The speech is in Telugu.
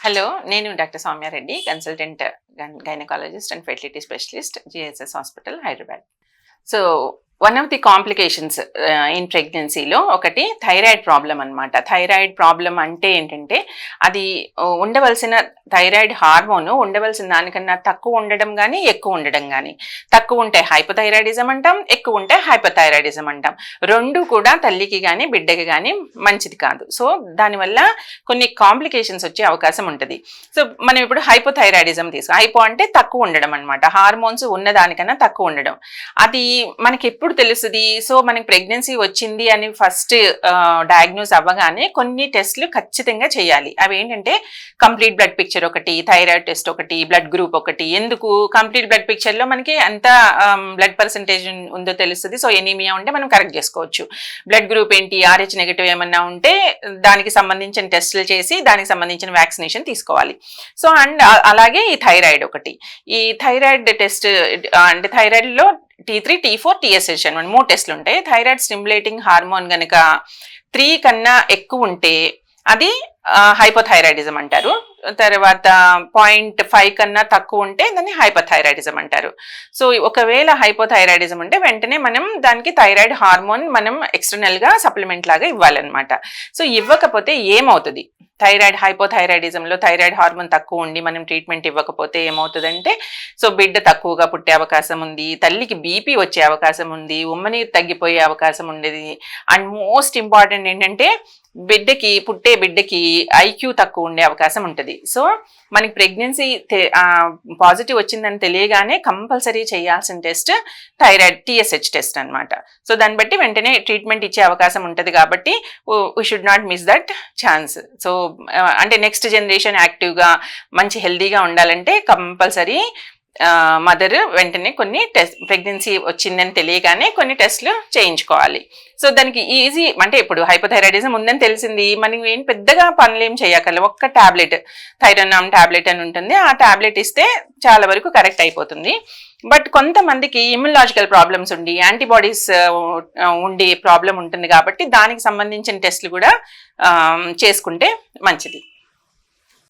హలో, నేను doctor Soumya Reddy, consultant gynaecologist and fertility specialist, GSS hospital, Hyderabad. So one of the complications in ప్రెగ్నెన్సీలో ఒకటి థైరాయిడ్ ప్రాబ్లం అనమాట. థైరాయిడ్ ప్రాబ్లం అంటే ఏంటంటే అది ఉండవలసిన థైరాయిడ్ హార్మోన్ ఉండవలసిన దానికన్నా తక్కువ ఉండడం కానీ ఎక్కువ ఉండడం కానీ. తక్కువ ఉంటే హైపోథైరాయిడిజం అంటాం, ఎక్కువ ఉంటే హైపోథైరాయిడిజం అంటాం. రెండు కూడా తల్లికి కానీ బిడ్డకి కానీ మంచిది కాదు. సో దానివల్ల కొన్ని కాంప్లికేషన్స్ వచ్చే అవకాశం ఉంటుంది. సో మనం ఇప్పుడు హైపోథైరాయిడిజం హైపో అంటే తక్కువ ఉండడం అనమాట, హార్మోన్స్ ఉన్నదానికన్నా తక్కువ ఉండడం. అది మనకి ఎప్పుడు తెలుస్తుంది? సో మనకి ప్రెగ్నెన్సీ వచ్చింది అని ఫస్ట్ డయాగ్నోస్ అవ్వగానే కొన్ని టెస్ట్లు ఖచ్చితంగా చేయాలి. అవి ఏంటంటే కంప్లీట్ బ్లడ్ పిక్చర్ ఒకటి, థైరాయిడ్ టెస్ట్ ఒకటి, బ్లడ్ గ్రూప్ ఒకటి. ఎందుకు? కంప్లీట్ బ్లడ్ పిక్చర్లో మనకి ఎంత బ్లడ్ పర్సంటేజ్ ఉందో తెలుస్తుంది. సో ఎనీమియా ఉంటే మనం కరెక్ట్ చేసుకోవచ్చు. బ్లడ్ గ్రూప్ ఏంటి, RH నెగిటివ్ ఏమన్నా ఉంటే దానికి సంబంధించిన టెస్టులు చేసి దానికి సంబంధించిన వ్యాక్సినేషన్ తీసుకోవాలి. సో అండ్ అలాగే ఈ థైరాయిడ్ ఒకటి. ఈ థైరాయిడ్ టెస్ట్ అంటే థైరాయిడ్లో T3, T4, TSH అని 3 టెస్టులు ఉంటాయి. థైరాయిడ్ స్టిమ్యులేటింగ్ హార్మోన్ కనుక 3 కన్నా ఎక్కువ ఉంటే అది హైపోథైరాయిడిజం అంటారు. తర్వాత 0.5 కన్నా తక్కువ ఉంటే దాన్ని హైపోథైరాయిడిజం అంటారు. సో ఒకవేళ హైపోథైరాయిడిజం ఉంటే వెంటనే మనం దానికి థైరాయిడ్ హార్మోన్ మనం ఎక్స్టర్నల్గా సప్లిమెంట్ లాగా ఇవ్వాలన్నమాట. సో ఇవ్వకపోతే ఏమవుతుంది? థైరాయిడ్ హైపోథైరాయిడిజంలో థైరాయిడ్ హార్మోన్ తక్కువ ఉండి మనం ట్రీట్మెంట్ ఇవ్వకపోతే ఏమవుతుందంటే సో బిడ్డ తక్కువగా పుట్టే అవకాశం ఉంది, తల్లికి బీపీ వచ్చే అవకాశం ఉంది, ఉమ్మనీరు తగ్గిపోయే అవకాశం ఉండేది. అండ్ మోస్ట్ ఇంపార్టెంట్ ఏంటంటే పుట్టే బిడ్డకి IQ తక్కువ ఉండే అవకాశం ఉంటుంది. సో మనకి ప్రెగ్నెన్సీ పాజిటివ్ వచ్చిందని తెలియగానే కంపల్సరీ చేయాల్సిన టెస్ట్ థైరాయిడ్ TSH టెస్ట్ అనమాట. సో దాన్ని బట్టి వెంటనే ట్రీట్మెంట్ ఇచ్చే అవకాశం ఉంటుంది. కాబట్టి we should not miss that chance. So అంటే నెక్స్ట్ జనరేషన్ యాక్టివ్గా మంచి హెల్దీగా ఉండాలంటే కంపల్సరీ మదర్ వెంటనే కొన్ని ప్రెగ్నెన్సీ వచ్చిందని తెలియగానే కొన్ని టెస్ట్లు చేయించుకోవాలి. సో దానికి ఈజీ అంటే ఇప్పుడు హైపోథైరాయిడిజం ఉందని తెలిసింది, మనం ఏం పెద్దగా పనులు ఏం చేయక్కర్లేదు. ఒక్క టాబ్లెట్, థైరోనామ్ టాబ్లెట్ అని ఉంటుంది, ఆ టాబ్లెట్ ఇస్తే చాలా వరకు కరెక్ట్ అయిపోతుంది. బట్ కొంతమందికి ఇమ్యునలాజికల్ ప్రాబ్లమ్స్ ఉండి యాంటీబాడీస్ ఉండే ప్రాబ్లం ఉంటుంది కాబట్టి దానికి సంబంధించిన టెస్ట్లు కూడా చేసుకుంటే మంచిది.